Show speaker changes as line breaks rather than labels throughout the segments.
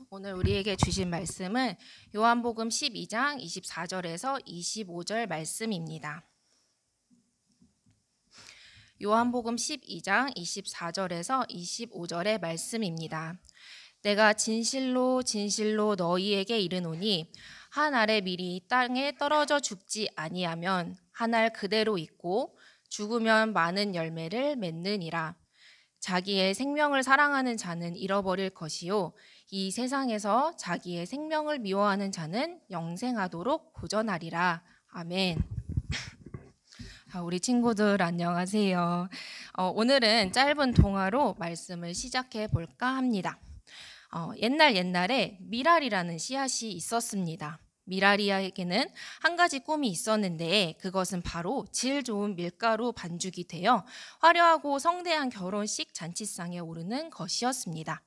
오늘 우리에게 주신 말씀은 요한복음 12장 24절에서 25절 말씀입니다. 요한복음 12장 24절에서 25절의 말씀입니다. 내가 진실로 진실로 너희에게 이르노니 한 알의 밀이 땅에 떨어져 죽지 아니하면 한 알 그대로 있고 죽으면 많은 열매를 맺느니라. 자기의 생명을 사랑하는 자는 잃어버릴 것이요 이 세상에서 자기의 생명을 미워하는 자는 영생하도록 보전하리라. 아멘. 우리 친구들 안녕하세요. 오늘은 짧은 동화로 말씀을 시작해 볼까 합니다. 옛날에 미랄이라는 씨앗이 있었습니다. 미랄이에게는 한 가지 꿈이 있었는데 그것은 바로 질 좋은 밀가루 반죽이 되어 화려하고 성대한 결혼식 잔치상에 오르는 것이었습니다.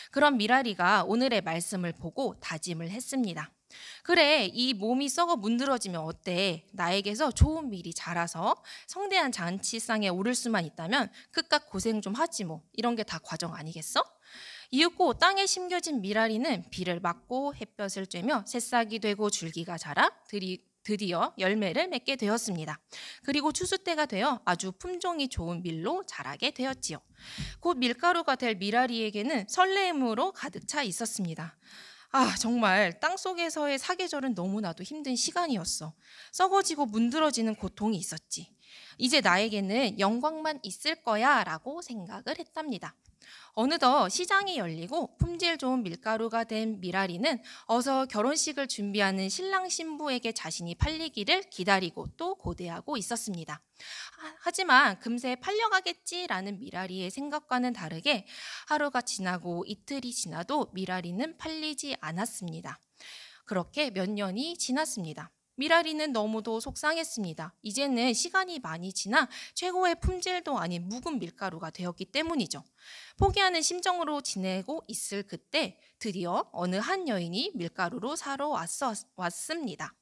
그런 미랄이가 오늘의 말씀을 보고 다짐을 했습니다. 그래, 이 몸이 썩어 문드러지면 어때? 나에게서 좋은 밀이 자라서 성대한 잔치상에 오를 수만 있다면 그깟 고생 좀 하지 뭐. 이런 게 다 과정 아니겠어? 이윽고 땅에 심겨진 미랄이는 비를 맞고 햇볕을 쬐며 새싹이 되고 줄기가 자라 드디어 열매를 맺게 되었습니다. 그리고 추수 때가 되어 아주 품종이 좋은 밀로 자라게 되었지요. 곧 밀가루가 될 미랄이에게는 설레임으로 가득 차 있었습니다. 정말 땅속에서의 사계절은 너무나도 힘든 시간이었어. 썩어지고 문드러지는 고통이 있었지. 이제 나에게는 영광만 있을 거야 라고 생각을 했답니다. 어느덧 시장이 열리고 품질 좋은 밀가루가 된 미랄이는 어서 결혼식을 준비하는 신랑 신부에게 자신이 팔리기를 기다리고 또 고대하고 있었습니다. 하지만 금세 팔려가겠지라는 미랄이의 생각과는 다르게 하루가 지나고 이틀이 지나도 미랄이는 팔리지 않았습니다. 그렇게 몇 년이 지났습니다. 미랄이는 너무도 속상했습니다. 이제는 시간이 많이 지나 최고의 품질도 아닌 묵은 밀가루가 되었기 때문이죠. 포기하는 심정으로 지내고 있을 그때 드디어 어느 한 여인이 밀가루로 사러 왔습니다.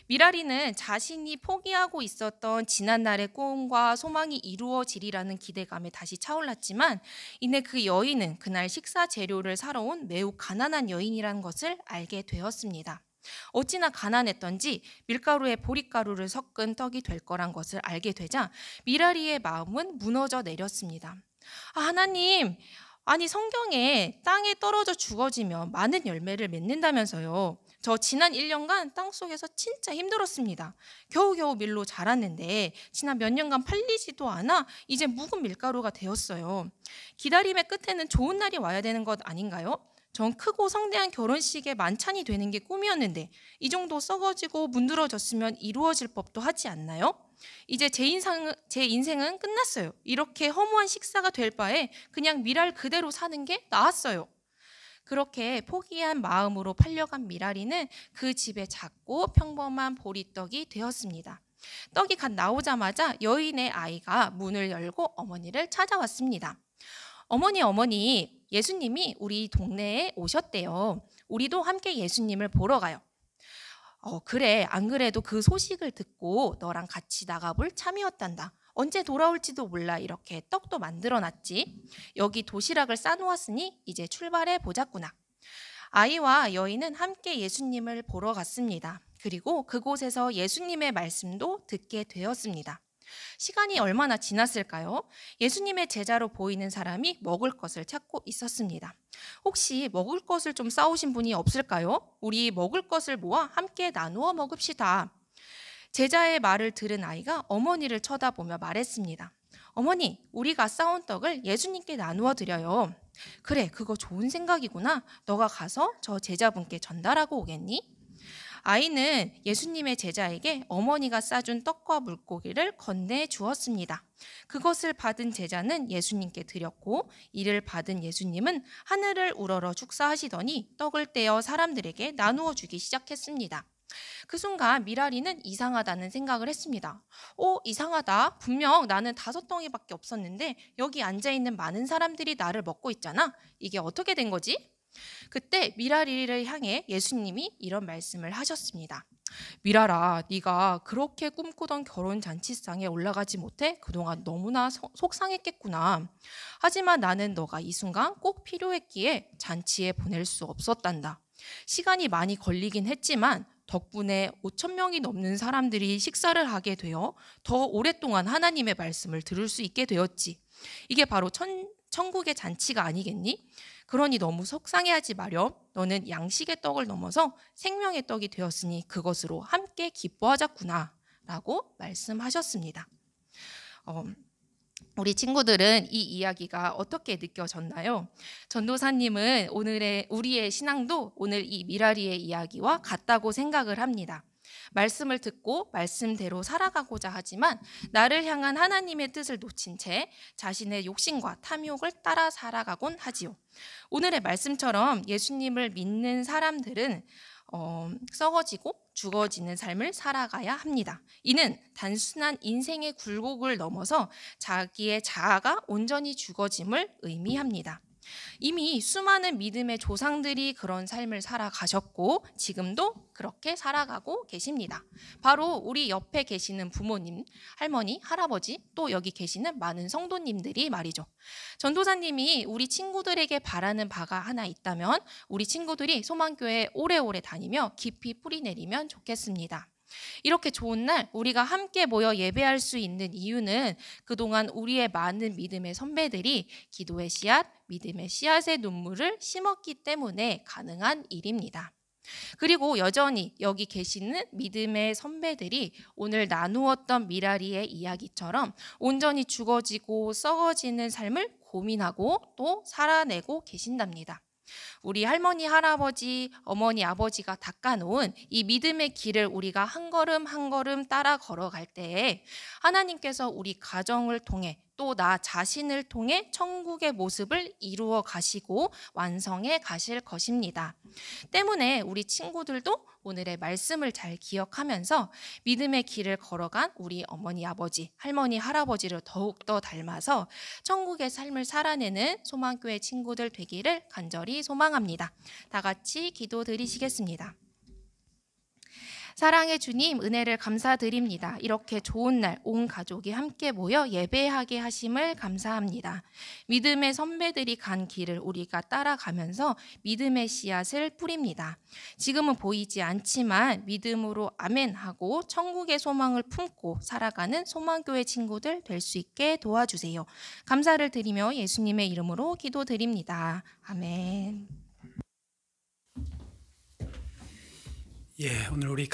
미랄이는 자신이 포기하고 있었던 지난날의 꿈과 소망이 이루어지리라는 기대감에 다시 차올랐지만 이내 그 여인은 그날 식사 재료를 사러 온 매우 가난한 여인이라는 것을 알게 되었습니다. 어찌나 가난했던지 밀가루에 보릿가루를 섞은 떡이 될 거란 것을 알게 되자 미랄이의 마음은 무너져 내렸습니다. 하나님, 아니 성경에 땅에 떨어져 죽어지면 많은 열매를 맺는다면서요. 저 지난 1년간 땅속에서 진짜 힘들었습니다. 겨우겨우 밀로 자랐는데 지난 몇 년간 팔리지도 않아 이제 묵은 밀가루가 되었어요. 기다림의 끝에는 좋은 날이 와야 되는 것 아닌가요? 전 크고 성대한 결혼식에 만찬이 되는 게 꿈이었는데 이 정도 썩어지고 문드러졌으면 이루어질 법도 하지 않나요? 이제 제 인생은 끝났어요. 이렇게 허무한 식사가 될 바에 그냥 미랄 그대로 사는 게 나았어요. 그렇게 포기한 마음으로 팔려간 미랄이는 그 집의 작고 평범한 보리떡이 되었습니다. 떡이 갓 나오자마자 여인의 아이가 문을 열고 어머니를 찾아왔습니다. 어머니, 예수님이 우리 동네에 오셨대요. 우리도 함께 예수님을 보러 가요. 그래, 안 그래도 그 소식을 듣고 너랑 같이 나가볼 참이었단다. 언제 돌아올지도 몰라 이렇게 떡도 만들어놨지. 여기 도시락을 싸놓았으니 이제 출발해 보자꾸나. 아이와 여인은 함께 예수님을 보러 갔습니다. 그리고 그곳에서 예수님의 말씀도 듣게 되었습니다. 시간이 얼마나 지났을까요? 예수님의 제자로 보이는 사람이 먹을 것을 찾고 있었습니다. 혹시 먹을 것을 좀 싸오신 분이 없을까요? 우리 먹을 것을 모아 함께 나누어 먹읍시다. 제자의 말을 들은 아이가 어머니를 쳐다보며 말했습니다. 어머니, 우리가 싸온 떡을 예수님께 나누어 드려요. 그래, 그거 좋은 생각이구나. 너가 가서 저 제자분께 전달하고 오겠니? 아이는 예수님의 제자에게 어머니가 싸준 떡과 물고기를 건네 주었습니다. 그것을 받은 제자는 예수님께 드렸고 이를 받은 예수님은 하늘을 우러러 축사하시더니 떡을 떼어 사람들에게 나누어 주기 시작했습니다. 그 순간 미랄이는 이상하다는 생각을 했습니다. 이상하다. 분명 나는 5덩이밖에 없었는데 여기 앉아있는 많은 사람들이 나를 먹고 있잖아. 이게 어떻게 된 거지? 그때 미랄이를 향해 예수님이 이런 말씀을 하셨습니다. 미라라, 네가 그렇게 꿈꾸던 결혼 잔치상에 올라가지 못해 그동안 너무나 속상했겠구나. 하지만 나는 너가 이 순간 꼭 필요했기에 잔치에 보낼 수 없었단다. 시간이 많이 걸리긴 했지만 덕분에 5천 명이 넘는 사람들이 식사를 하게 되어 더 오랫동안 하나님의 말씀을 들을 수 있게 되었지. 이게 바로 천국의 잔치가 아니겠니? 그러니 너무 속상해하지 마렴. 너는 양식의 떡을 넘어서 생명의 떡이 되었으니 그것으로 함께 기뻐하자꾸나 라고 말씀하셨습니다. 우리 친구들은 이 이야기가 어떻게 느껴졌나요? 전도사님은 우리의 신앙도 오늘 이 미라리의 이야기와 같다고 생각을 합니다. 말씀을 듣고 말씀대로 살아가고자 하지만 나를 향한 하나님의 뜻을 놓친 채 자신의 욕심과 탐욕을 따라 살아가곤 하지요. 오늘의 말씀처럼 예수님을 믿는 사람들은 썩어지고 죽어지는 삶을 살아가야 합니다. 이는 단순한 인생의 굴곡을 넘어서 자기의 자아가 온전히 죽어짐을 의미합니다. 이미 수많은 믿음의 조상들이 그런 삶을 살아가셨고 지금도 그렇게 살아가고 계십니다. 바로 우리 옆에 계시는 부모님, 할머니, 할아버지, 또 여기 계시는 많은 성도님들이 말이죠. 전도사님이 우리 친구들에게 바라는 바가 하나 있다면 우리 친구들이 소망교회 오래오래 다니며 깊이 뿌리 내리면 좋겠습니다. 이렇게 좋은 날 우리가 함께 모여 예배할 수 있는 이유는 그동안 우리의 많은 믿음의 선배들이 기도의 씨앗, 믿음의 씨앗의 눈물을 심었기 때문에 가능한 일입니다. 그리고 여전히 여기 계시는 믿음의 선배들이 오늘 나누었던 미라리의 이야기처럼 온전히 죽어지고 썩어지는 삶을 고민하고 또 살아내고 계신답니다. 우리 할머니, 할아버지, 어머니, 아버지가 닦아놓은 이 믿음의 길을 우리가 한 걸음 한 걸음 따라 걸어갈 때에 하나님께서 우리 가정을 통해 또 나 자신을 통해 천국의 모습을 이루어 가시고 완성해 가실 것입니다. 때문에 우리 친구들도 오늘의 말씀을 잘 기억하면서 믿음의 길을 걸어간 우리 어머니, 아버지, 할머니, 할아버지를 더욱더 닮아서 천국의 삶을 살아내는 소망교회 친구들 되기를 간절히 소망합니다. 다 같이 기도드리시겠습니다. 사랑의 주님, 은혜를 감사드립니다. 이렇게 좋은 날 온 가족이 함께 모여 예배하게 하심을 감사합니다. 믿음의 선배들이 간 길을 우리가 따라가면서 믿음의 씨앗을 뿌립니다. 지금은 보이지 않지만 믿음으로 아멘하고 천국의 소망을 품고 살아가는 소망교회 친구들 될 수 있게 도와주세요. 감사를 드리며 예수님의 이름으로 기도드립니다. 아멘.
오늘 우리